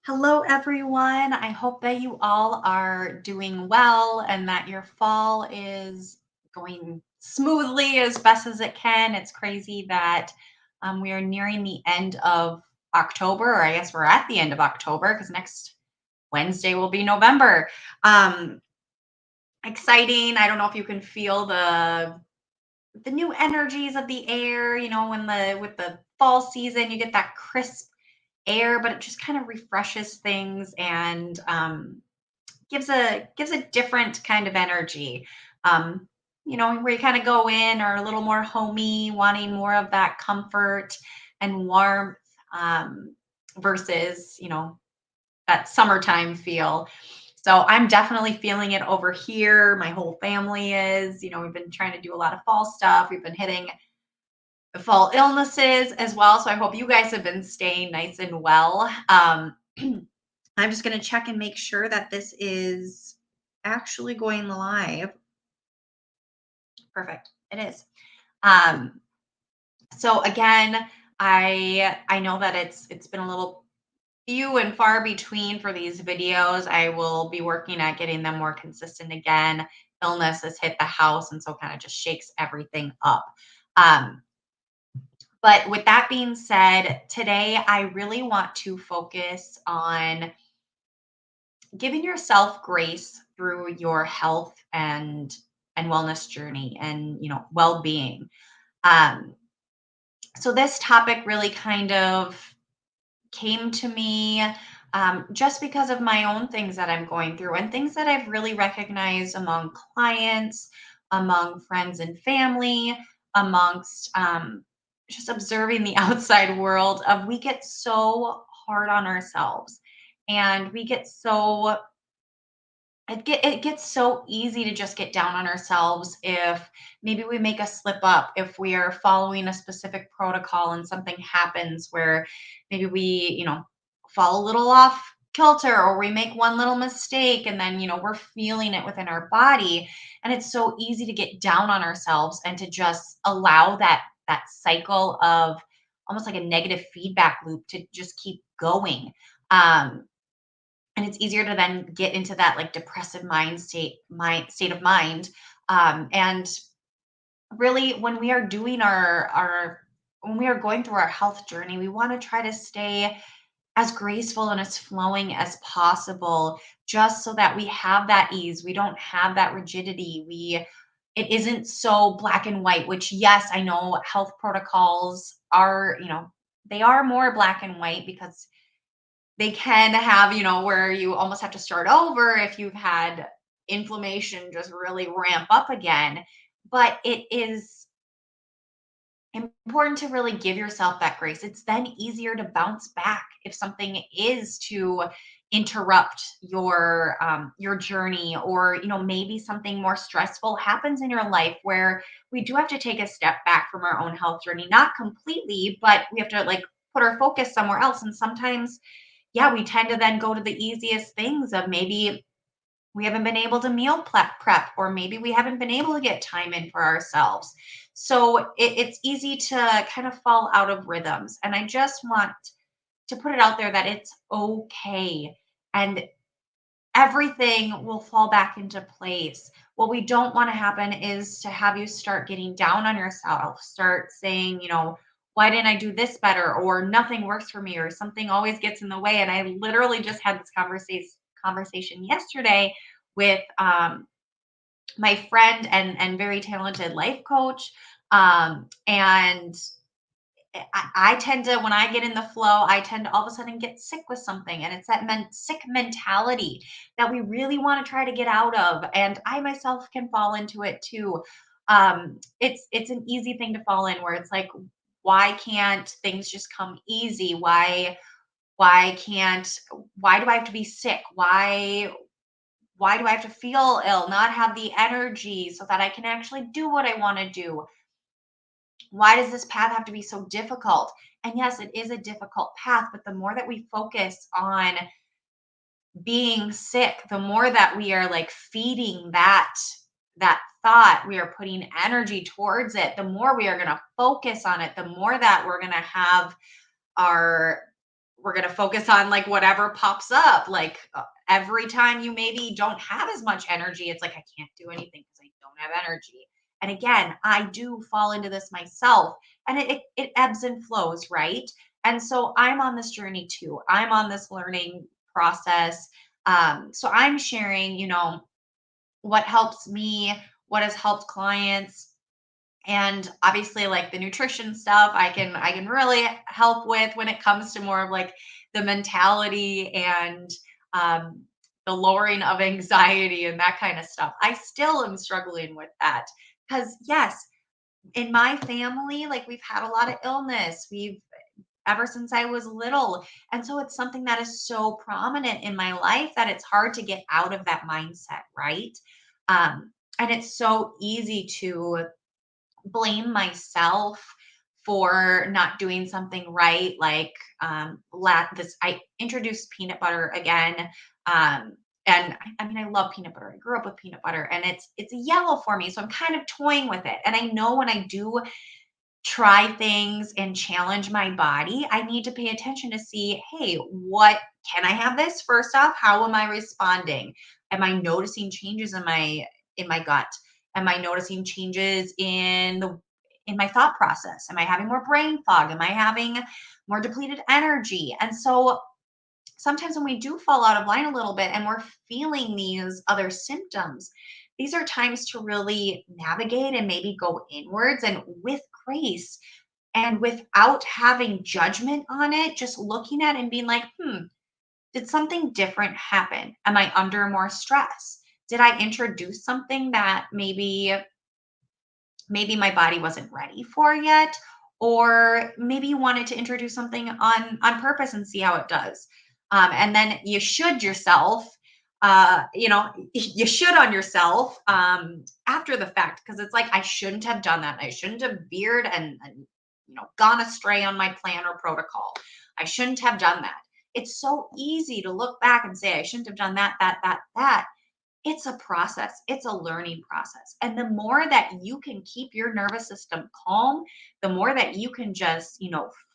Hello, everyone. I hope that you all are doing well and that your fall is going smoothly as best as it can. It's crazy that we are nearing the end of October, or I guess we're at the end of October because next Wednesday will be November. Um, Exciting. I don't know if you can feel the new energies of the air, when the with the fall season, you get that crisp air, but it just kind of refreshes things and gives a different kind of energy. Um, where you kind of go in or a little more homey, wanting more of that comfort and warmth versus that summertime feel. So I'm definitely feeling it over here. My whole family is. We've been trying to do a lot of fall stuff. We've been hitting fall illnesses as well. So I hope you guys have been staying nice and well. I'm just going to check and make sure that this is actually going live. Perfect. It is. Um, so again, I know that it's been a little few and far between for these videos. I will be working at getting them more consistent again. Illness has hit the house and so kind of just shakes everything up. Um, but with that being said, today I really want to focus on giving yourself grace through your health and wellness journey and well-being. um so this topic really kind of came to me just because of my own things that I'm going through and things that I've really recognized among clients, among friends and family, amongst just observing the outside world of we get so hard on ourselves and we get so it gets so easy to just get down on ourselves if maybe we make a slip up, if we are following a specific protocol and something happens where maybe we, fall a little off kilter or we make one little mistake and then, we're feeling it within our body. And it's so easy to get down on ourselves and to just allow that cycle of almost like a negative feedback loop to just keep going. Um, and it's easier to then get into that like depressive state of mind. And really when we are doing our when we are going through our health journey, we want to try to stay as graceful and as flowing as possible, just so that we have that ease, we don't have that rigidity, we it isn't so black and white. Which, yes, I know health protocols are, they are more black and white because they can have, where you almost have to start over if you've had inflammation just really ramp up again. But it is important to really give yourself that grace. It's then easier to bounce back if something is to interrupt your journey, or maybe something more stressful happens in your life where we do have to take a step back from our own health journey, not completely, but we have to like put our focus somewhere else. And sometimes, yeah, we tend to then go to the easiest things of maybe we haven't been able to meal prep, or maybe we haven't been able to get time in for ourselves. So it's easy to kind of fall out of rhythms. And I just want to put it out there that it's okay. And everything will fall back into place. What we don't want to happen is to have you start getting down on yourself, start saying, why didn't I do this better? Or nothing works for me, or something always gets in the way. And I literally just had this conversation yesterday with my friend and very talented life coach. And I tend to, when I get in the flow, I tend to all of a sudden get sick with something. And it's that sick mentality that we really want to try to get out of. And I myself can fall into it too. It's an easy thing to fall in where it's like, why can't things just come easy? Why can't, why do I have to be sick? Why do I have to feel ill, not have the energy so that I can actually do what I want to do? Why does this path have to be so difficult? And yes, it is a difficult path, but the more that we focus on being sick, the more that we are like feeding that thought, we are putting energy towards it, the more we are going to focus on it, the more that we're going to have our we're going to focus on like whatever pops up. Like every time you maybe don't have as much energy, it's like, I can't do anything because I don't have energy. And again, I do fall into this myself, and it ebbs and flows, right? And so I'm on this journey too. I'm on this learning process. So I'm sharing, what helps me, what has helped clients, and obviously like the nutrition stuff I can really help with when it comes to more of like the mentality and um, the lowering of anxiety and that kind of stuff. I still am struggling with that because yes, in my family, like we've had a lot of illness. We've ever since I was little. And so it's something that is so prominent in my life that it's hard to get out of that mindset, right? And it's so easy to blame myself for not doing something right. Like this, I introduced peanut butter again. And I mean, I love peanut butter. I grew up with peanut butter, and it's a yellow for me, so I'm kind of toying with it. And I know when I do try things and challenge my body, I need to pay attention to see, hey, what can I have this? First off, how am I responding? Am I noticing changes in my gut? Am I noticing changes in my thought process? Am I having more brain fog? Am I having more depleted energy? And so sometimes when we do fall out of line a little bit and we're feeling these other symptoms, these are times to really navigate and maybe go inwards and with grace and without having judgment on it, just looking at it and being like, did something different happen? Am I under more stress? Did I introduce something that maybe my body wasn't ready for yet? Or maybe you wanted to introduce something on purpose and see how it does. And then you should yourself, you should on yourself after the fact, because it's like, I shouldn't have done that. I shouldn't have veered and gone astray on my plan or protocol. I shouldn't have done that. It's so easy to look back and say, I shouldn't have done that. It's a process. It's a learning process. And the more that you can keep your nervous system calm, the more that you can just,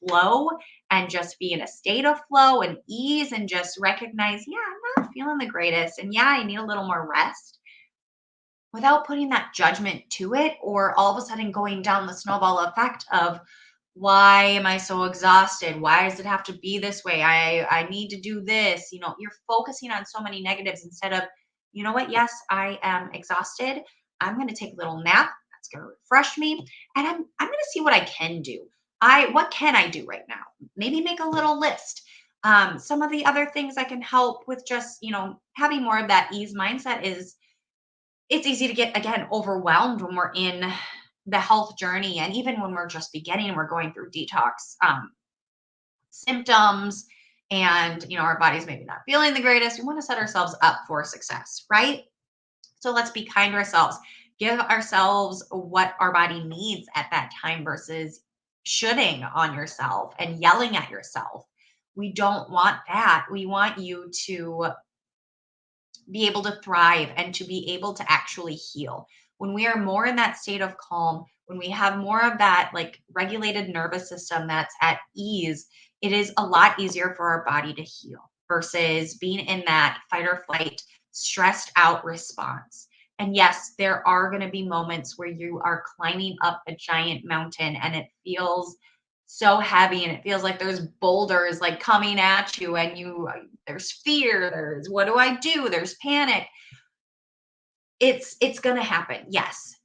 flow and just be in a state of flow and ease and just recognize, yeah, I'm not feeling the greatest. And yeah, I need a little more rest without putting that judgment to it, or all of a sudden going down the snowball effect of, why am I so exhausted? Why does it have to be this way? I need to do this. You're focusing on so many negatives instead of, you know what? Yes, I am exhausted. I'm going to take a little nap. That's going to refresh me, and I'm going to see what I can do. What can I do right now? Maybe make a little list. Some of the other things I can help with, just having more of that ease mindset, is it's easy to get, again, overwhelmed when we're in the health journey, and even when we're just beginning and we're going through detox symptoms, and our body's maybe not feeling the greatest. We want to set ourselves up for success, right? So let's be kind to ourselves. Give ourselves what our body needs at that time versus shooting on yourself and yelling at yourself. We don't want that. We want you to be able to thrive and to be able to actually heal. When we are more in that state of calm, when we have more of that like regulated nervous system that's at ease, it is a lot easier for our body to heal versus being in that fight or flight, stressed out response. And yes, there are going to be moments where you are climbing up a giant mountain and it feels so heavy, and it feels like there's boulders like coming at you, and there's fear, there's what do I do, there's panic. It's going to happen, yes,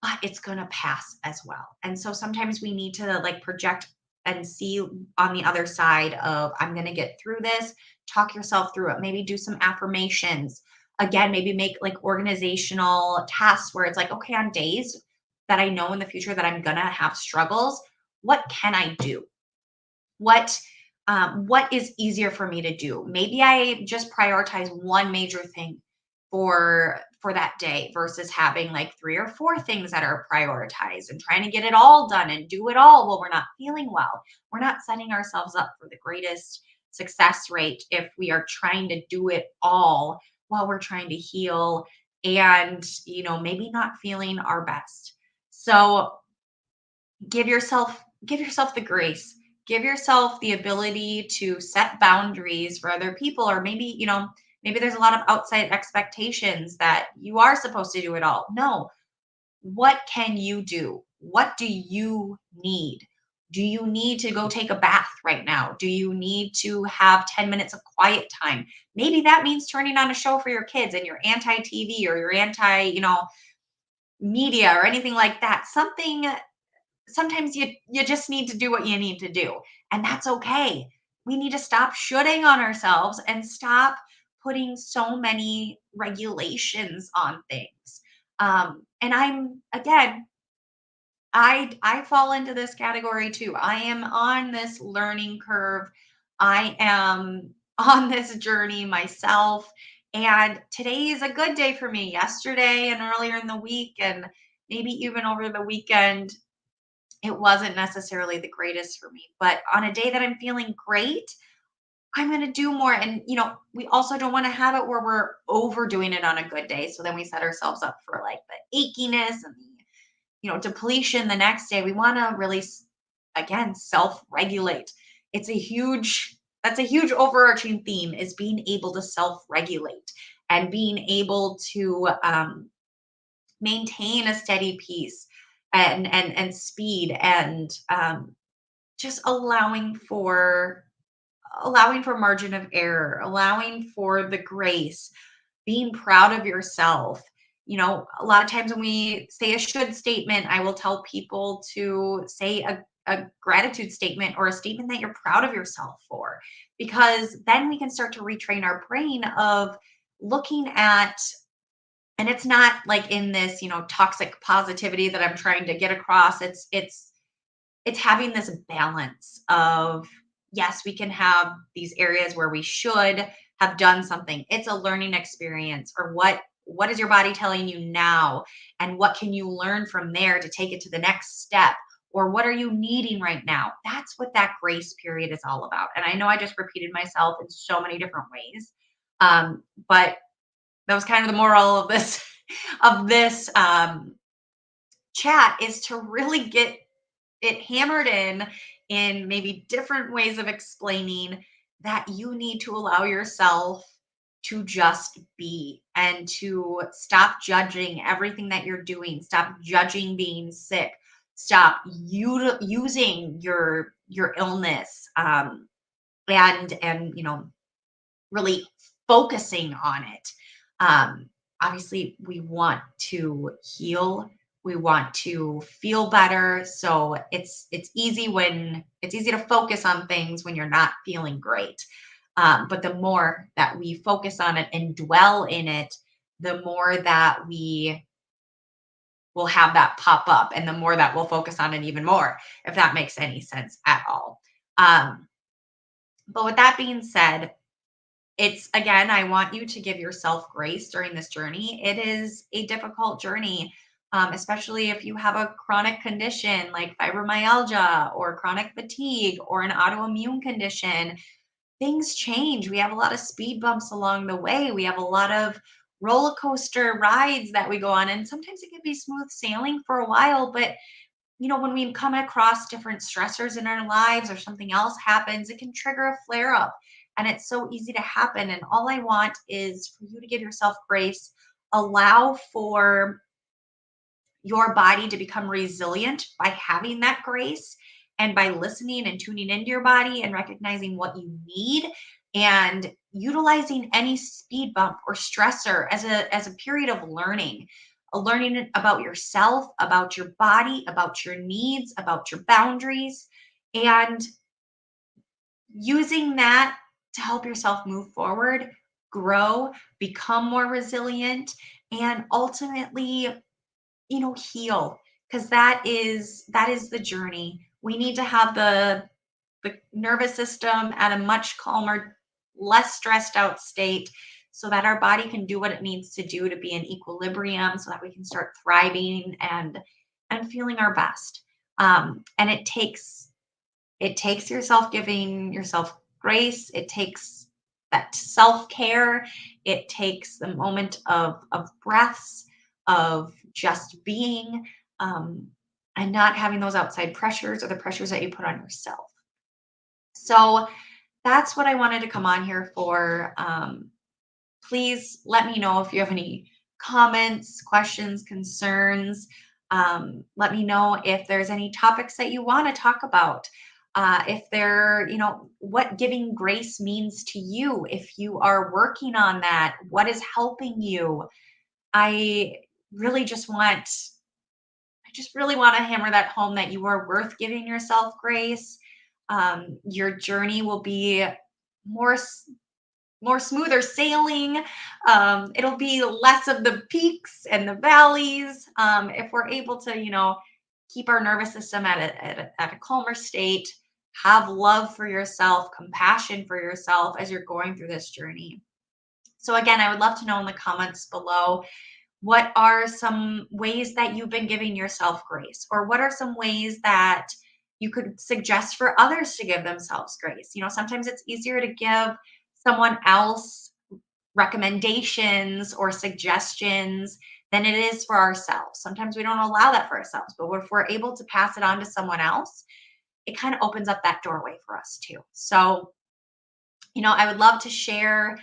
but it's going to pass as well. And so sometimes we need to like project and see on the other side of, I'm going to get through this. Talk yourself through it. Maybe do some affirmations. Again, maybe make like organizational tasks where it's like, okay, on days that I know in the future that I'm going to have struggles, what can I do? What is easier for me to do? Maybe I just prioritize one major thing for that day versus having like three or four things that are prioritized and trying to get it all done and do it all while we're not feeling well. We're not setting ourselves up for the greatest success rate if we are trying to do it all while we're trying to heal and maybe not feeling our best. So give yourself the grace, give yourself the ability to set boundaries for other people, or maybe, maybe there's a lot of outside expectations that you are supposed to do it all. No, what can you do? What do you need? Do you need to go take a bath right now? Do you need to have 10 minutes of quiet time? Maybe that means turning on a show for your kids and you're anti TV, or you're anti, media or anything like that. Something, sometimes you just need to do what you need to do, and that's okay. We need to stop shooting on ourselves and stop putting so many regulations on things. And I'm, again, I fall into this category too. I am on this learning curve. I am on this journey myself. And today is a good day for me. Yesterday and earlier in the week, and maybe even over the weekend, it wasn't necessarily the greatest for me. But on a day that I'm feeling great, I'm going to do more. And, we also don't want to have it where we're overdoing it on a good day. So then we set ourselves up for like the achiness and the, depletion the next day. We want to really, again, self-regulate. It's a huge, that's a huge overarching theme, is being able to self-regulate and being able to maintain a steady pace and speed, and just allowing for margin of error, allowing for the grace, being proud of yourself. A lot of times when we say a should statement, I will tell people to say a gratitude statement, or a statement that you're proud of yourself for, because then we can start to retrain our brain of looking at, and it's not like in this, toxic positivity that I'm trying to get across. It's having this balance of, yes, we can have these areas where we should have done something. It's a learning experience, or what is your body telling you now, and what can you learn from there to take it to the next step, or what are you needing right now? That's what that grace period is all about. And I know I just repeated myself in so many different ways, but that was kind of the moral of this of this chat, is to really get it hammered in maybe different ways of explaining that you need to allow yourself to just be, and to stop judging everything that you're doing, stop judging being sick, stop using your illness, and really focusing on it. Obviously, we want to heal. We want to feel better. So it's easy to focus on things when you're not feeling great. But the more that we focus on it and dwell in it, the more that we will have that pop up, and the more that we'll focus on it even more, if that makes any sense at all. Um, but with that being said, it's, again, I want you to give yourself grace during this journey. It is a difficult journey, especially if you have a chronic condition like fibromyalgia, or chronic fatigue, or an autoimmune condition. Things change. We have a lot of speed bumps along the way. We have a lot of roller coaster rides that we go on, and sometimes it can be smooth sailing for a while, but when we come across different stressors in our lives, or something else happens, it can trigger a flare up. And it's so easy to happen. And all I want is for you to give yourself grace, allow for your body to become resilient by having that grace, and by listening and tuning into your body and recognizing what you need, and utilizing any speed bump or stressor as a period of learning, a learning about yourself, about your body, about your needs, about your boundaries, and using that to help yourself move forward, grow, become more resilient, and ultimately, heal, because that is the journey. We need to have the nervous system at a much calmer, less stressed out state, so that our body can do what it needs to do to be in equilibrium, so that we can start thriving and feeling our best. And it takes yourself giving yourself grace. It takes that self-care. It takes the moment of breaths, of just being, and not having those outside pressures, or the pressures that you put on yourself. So that's what I wanted to come on here for. Please let me know if you have any comments, questions, concerns. Let me know if there's any topics that you want to talk about. If there, what giving grace means to you, if you are working on that, what is helping you. I really just want, I just really want to hammer that home that you are worth giving yourself grace. Your journey will be more more smoother sailing. It'll be less of the peaks and the valleys. If we're able to, keep our nervous system at a calmer state, have love for yourself, compassion for yourself as you're going through this journey. So, again, I would love to know in the comments below, what are some ways that you've been giving yourself grace? Or what are some ways that you could suggest for others to give themselves grace? Sometimes it's easier to give someone else recommendations or suggestions than it is for ourselves. Sometimes we don't allow that for ourselves, but if we're able to pass it on to someone else, it kind of opens up that doorway for us too. So, I would love to share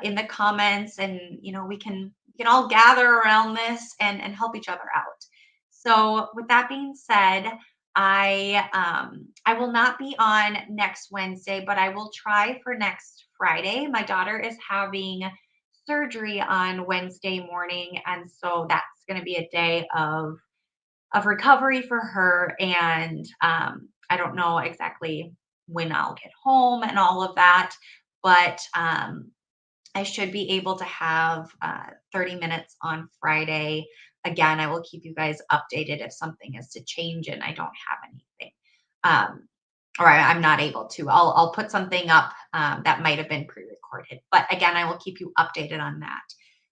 in the comments, and we can all gather around this and help each other out. So, with that being said, I will not be on next Wednesday, but I will try for next Friday. My daughter is having surgery on Wednesday morning, and so that's going to be a day of recovery for her. And I don't know exactly when I'll get home and all of that, but I should be able to have 30 minutes on Friday. Again, I will keep you guys updated if something is to change and I don't have anything. Um, or I'm not able to. I'll put something up that might have been pre-recorded. But again, I will keep you updated on that.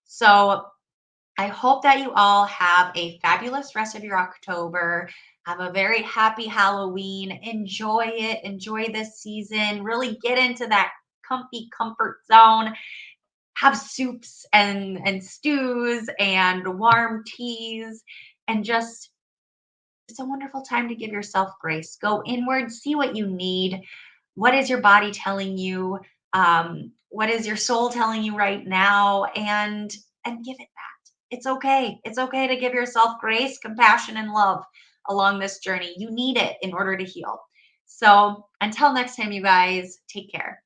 So I hope that you all have a fabulous rest of your October. Have a very happy Halloween. Enjoy it. Enjoy this season. Really get into that comfy comfort zone. Have soups and stews and warm teas, and just, it's a wonderful time to give yourself grace. Go inward, see what you need. What is your body telling you? What is your soul telling you right now? And give it that. It's okay. It's okay to give yourself grace, compassion, and love along this journey. You need it in order to heal. So until next time, you guys, take care.